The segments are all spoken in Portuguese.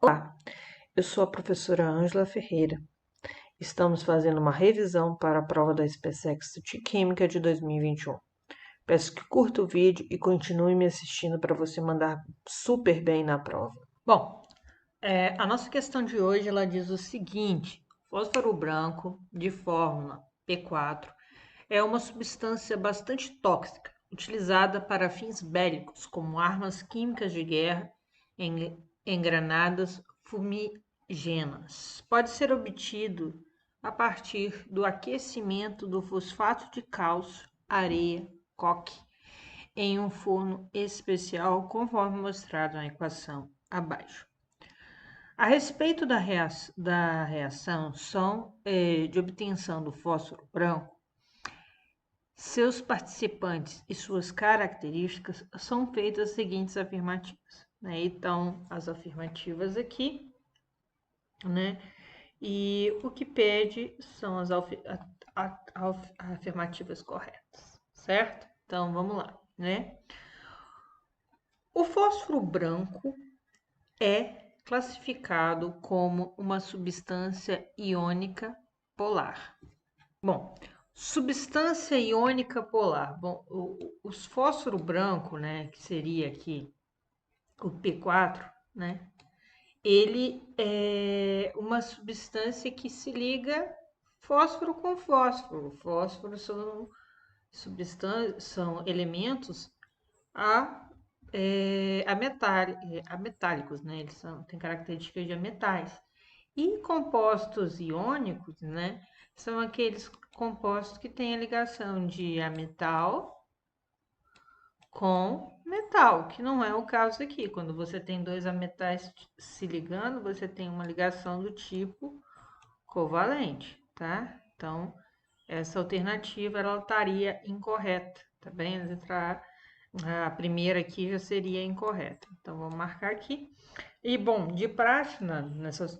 Olá, eu sou a professora Ângela Ferreira. Estamos fazendo uma revisão para a prova da SpaceX de Química de 2021. Peço que curta o vídeo e continue me assistindo para você mandar super bem na prova. Bom, a nossa questão de hoje ela diz o seguinte: fósforo branco de fórmula P4 é uma substância bastante tóxica, utilizada para fins bélicos, como armas químicas de guerra em granadas fumigêneras. Pode ser obtido a partir do aquecimento do fosfato de cálcio, areia, coque, em um forno especial, conforme mostrado na equação abaixo. A respeito da reação de obtenção do fósforo branco, seus participantes e suas características são feitas as seguintes afirmativas. Né? Então, as afirmativas aqui, né? E o que pede são as afirmativas corretas, certo? Então, vamos lá, né? O fósforo branco é classificado como uma substância iônica polar. Bom, substância iônica polar. Bom, os fósforo branco, né, que seria aqui o P4, né, ele é uma substância que se liga fósforo com fósforo. Fósforo são elementos a ametálicos, né? Eles têm características de metais. E compostos iônicos, né? São aqueles compostos que têm a ligação de ametal com metal, que não é o caso aqui. Quando você tem dois ametais se ligando, você tem uma ligação do tipo covalente, tá? Então, essa alternativa ela estaria incorreta, tá bem? A letra A primeira aqui já seria incorreta. Então, vamos marcar aqui. E, bom, de praxe,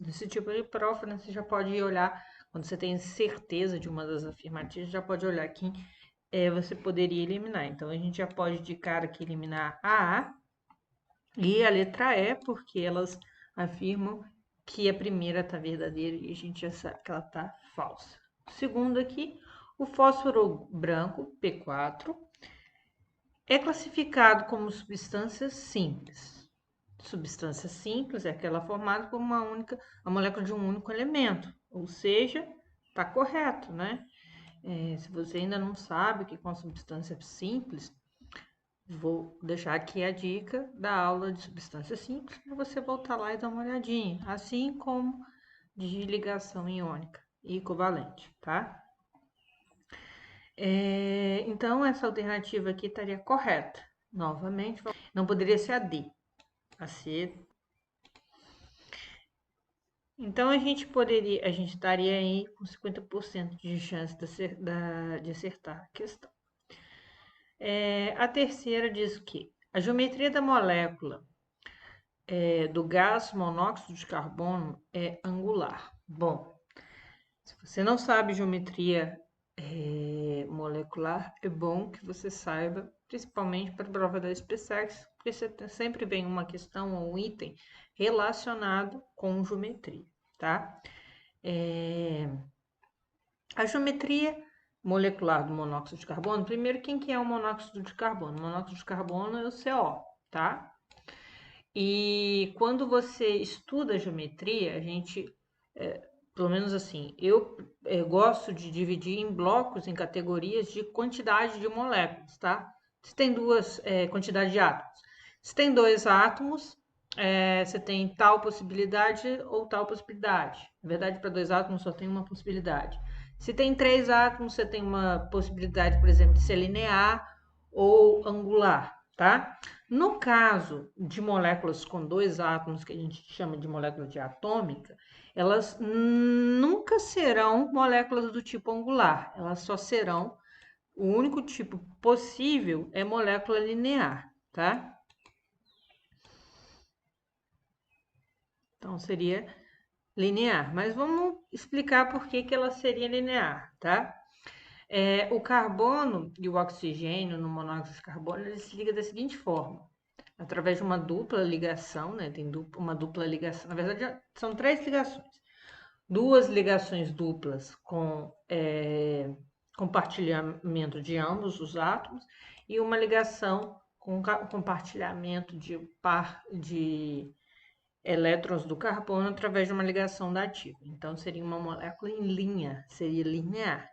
nesse tipo de prova, né, você já pode olhar, quando você tem certeza de uma das afirmativas, já pode olhar quem você poderia eliminar. Então, a gente já pode de cara aqui eliminar a A e a letra E, porque elas afirmam que a primeira está verdadeira e a gente já sabe que ela está falsa. Segundo aqui, o fósforo branco, P4, é classificado como substância simples. Substância simples é aquela formada por a molécula de um único elemento, ou seja, está correto, né? Se você ainda não sabe o que é uma substância simples, vou deixar aqui a dica da aula de substância simples para você voltar lá e dar uma olhadinha, assim como de ligação iônica e covalente, tá? Então, essa alternativa aqui estaria correta. Novamente, não poderia ser a D, a C. Então, a gente estaria aí com 50% de chance de acertar a questão. A terceira diz que a geometria da molécula do gás monóxido de carbono é angular. Bom, se você não sabe geometria molecular, é bom que você saiba, principalmente para a prova da SpaceX, porque você sempre vem uma questão ou um item relacionado com geometria, tá? A geometria molecular do monóxido de carbono, primeiro, quem que é o monóxido de carbono? O monóxido de carbono é o CO, tá? E quando você estuda geometria, a gente, pelo menos assim, eu gosto de dividir em blocos, em categorias de quantidade de moléculas, tá? Se tem duas quantidades de átomos. Se tem dois átomos, você tem tal possibilidade ou tal possibilidade. Na verdade, para dois átomos só tem uma possibilidade. Se tem três átomos, você tem uma possibilidade, por exemplo, de ser linear ou angular, tá? No caso de moléculas com dois átomos, que a gente chama de molécula diatômica, elas nunca serão moléculas do tipo angular, elas só serão, o único tipo possível é molécula linear, tá? Então, seria linear, mas vamos explicar por que ela seria linear, tá? O carbono e o oxigênio no monóxido de carbono, eles se ligam da seguinte forma. através de uma dupla ligação, né? Tem uma dupla ligação, na verdade são 3 ligações. 2 ligações duplas com compartilhamento de ambos os átomos e uma ligação com compartilhamento de par de elétrons do carbono através de uma ligação dativa. Então, seria uma molécula em linha, seria linear.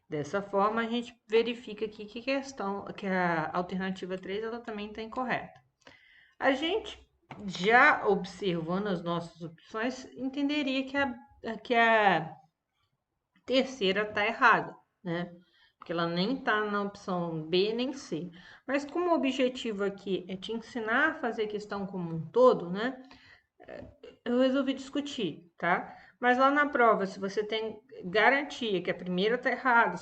Dessa forma, a gente verifica aqui que a alternativa 3 ela também está incorreta. A gente, já observando as nossas opções, entenderia que a terceira está errada, né? Porque ela nem está na opção B nem C. Mas como o objetivo aqui é te ensinar a fazer questão como um todo, né? Eu resolvi discutir, tá? Mas lá na prova, se você tem garantia que a primeira está errada,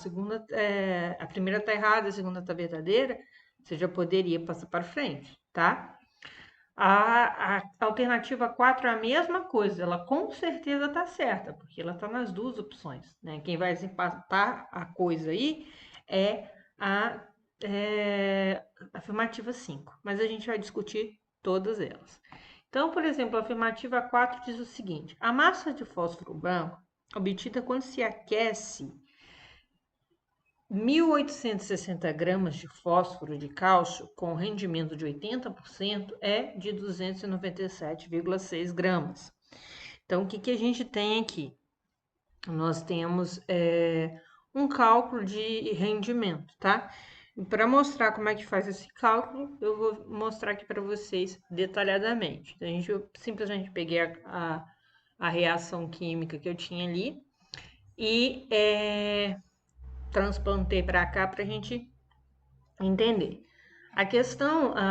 a primeira está errada, a segunda está verdadeira, você já poderia passar para frente, tá? A alternativa 4 é a mesma coisa, ela com certeza está certa, porque ela está nas duas opções, né? Quem vai desempatar a coisa aí é a afirmativa 5, mas a gente vai discutir todas elas. Então, por exemplo, a afirmativa 4 diz o seguinte: a massa de fósforo branco obtida quando se aquece 1.860 gramas de fósforo de cálcio com rendimento de 80% é de 297,6 gramas. Então, o que a gente tem aqui? Nós temos um cálculo de rendimento, tá? Para mostrar como é que faz esse cálculo, eu vou mostrar aqui para vocês detalhadamente. Então, eu simplesmente peguei a reação química que eu tinha ali e transplantei para cá para a gente entender. A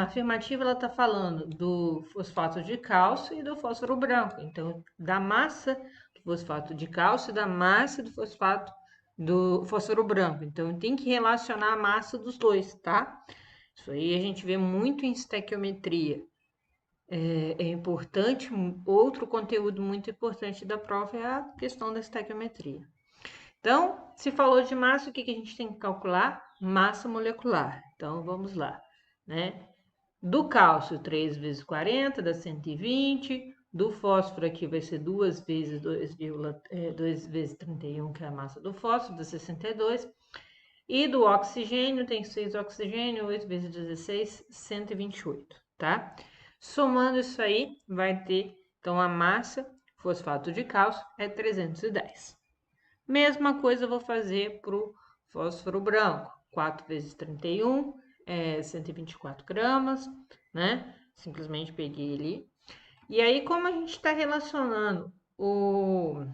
afirmativa, ela está falando do fosfato de cálcio e do fósforo branco. Então, da massa do fosfato de cálcio e da massa do fósforo branco. Então, tem que relacionar a massa dos dois, tá? Isso aí a gente vê muito em estequiometria. É importante, outro conteúdo muito importante da prova é a questão da estequiometria. Então, se falou de massa, o que a gente tem que calcular? Massa molecular. Então, vamos lá, né? Do cálcio, 3 vezes 40 dá 120. Do fósforo aqui vai ser 2 vezes 2 vezes 31, que é a massa do fósforo, dá 62. E do oxigênio, tem 6 oxigênio, 8 vezes 16, 128, tá? Somando isso aí, vai ter, então, a massa, fosfato de cálcio, é 310. Mesma coisa eu vou fazer para o fósforo branco. 4 vezes 31 é 124 gramas, né? Simplesmente peguei ali. E aí, como a gente está relacionando o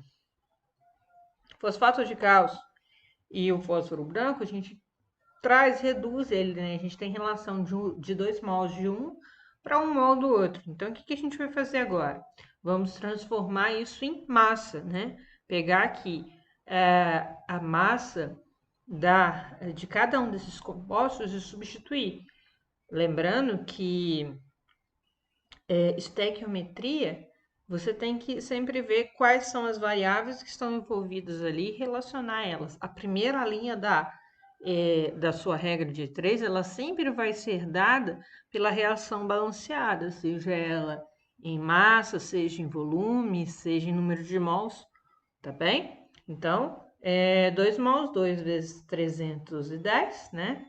fosfato de cálcio e o fósforo branco, a gente reduz ele, né? A gente tem relação de 2 mols de um para 1 mol do outro. Então, o que a gente vai fazer agora? Vamos transformar isso em massa, né? Pegar aqui a massa de cada um desses compostos e substituir. Lembrando que estequiometria, você tem que sempre ver quais são as variáveis que estão envolvidas ali e relacionar elas. A primeira linha da sua regra de 3, ela sempre vai ser dada pela reação balanceada, seja ela em massa, seja em volume, seja em número de mols, tá bem? Então, 2 mols, 2 vezes 310, né?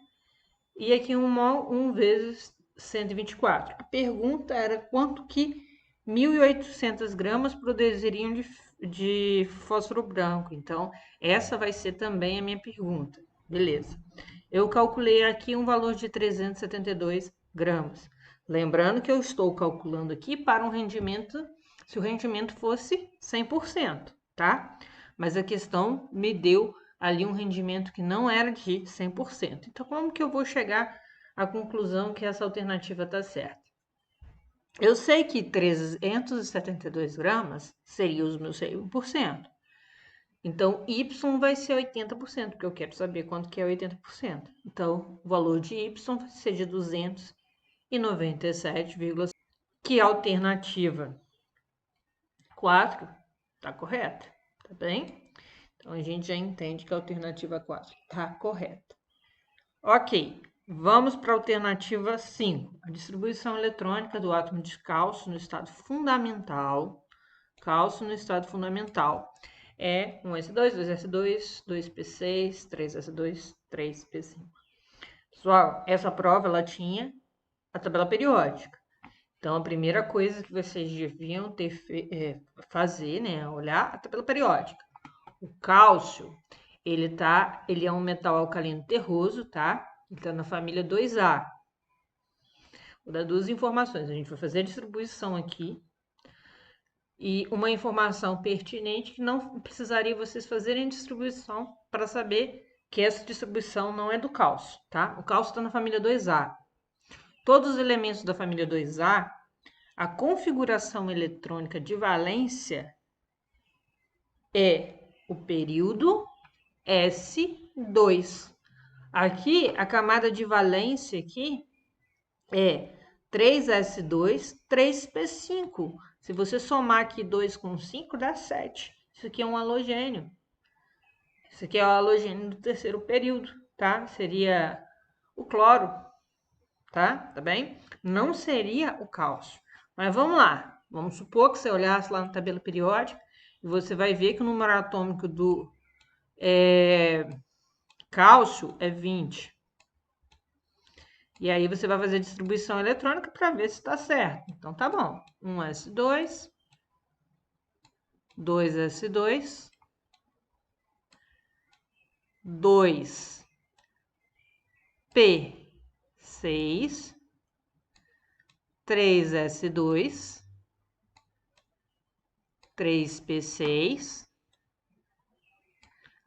E aqui 1 mol, 1 vezes 124. A pergunta era quanto que 1.800 gramas produziriam de fósforo branco. Então, essa vai ser também a minha pergunta. Beleza. Eu calculei aqui um valor de 372 gramas. Lembrando que eu estou calculando aqui para um rendimento, se o rendimento fosse 100%, tá? Mas a questão me deu ali um rendimento que não era de 100%. Então, como que eu vou chegar à conclusão que essa alternativa está certa? Eu sei que 372 gramas seria os meus 100%. Então, Y vai ser 80%, porque eu quero saber quanto que é 80%. Então, o valor de Y vai ser de 297,5. Que a alternativa 4 está correta, tá bem? Então, a gente já entende que a alternativa 4 está correta. Ok, Vamos para a alternativa 5. A distribuição eletrônica do átomo de cálcio no estado fundamental. Cálcio no estado fundamental é 1s2, 2s2, 2p6, 3s2, 3p5. Pessoal, essa prova ela tinha a tabela periódica. Então, a primeira coisa que vocês deviam fazer, né, olhar a tabela periódica. O cálcio, ele é um metal alcalino terroso, tá? Ele está na família 2A. Vou dar duas informações. A gente vai fazer a distribuição aqui. E uma informação pertinente que não precisaria vocês fazerem distribuição para saber que essa distribuição não é do cálcio, tá? O cálcio está na família 2A. Todos os elementos da família 2A, a configuração eletrônica de valência é o período S2. Aqui, a camada de valência aqui é 3s2, 3p5. Se você somar aqui 2 com 5, dá 7. Isso aqui é um halogênio. Isso aqui é o halogênio do terceiro período, tá? Seria o cloro, tá? Tá bem? Não seria o cálcio. Mas vamos lá. Vamos supor que você olhasse lá na tabela periódica e você vai ver que o número atômico do cálcio é 20. E aí você vai fazer a distribuição eletrônica para ver se está certo. Então tá bom. 1s2, 2s2, 2p6, 3s2, 3p6.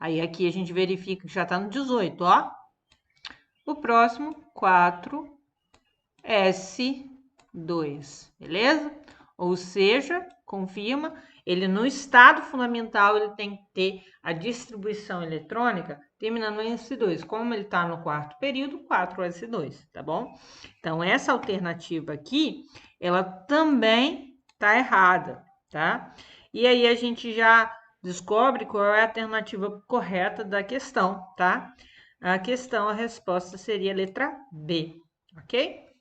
Aí aqui a gente verifica que já está no 18, ó. O próximo, 4s2, beleza? Ou seja, confirma, ele no estado fundamental ele tem que ter a distribuição eletrônica terminando em S2. Como ele está no quarto período, 4s2, tá bom? Então, essa alternativa aqui, ela também está errada, tá? E aí a gente já descobre qual é a alternativa correta da questão, tá? A resposta seria a letra B, ok?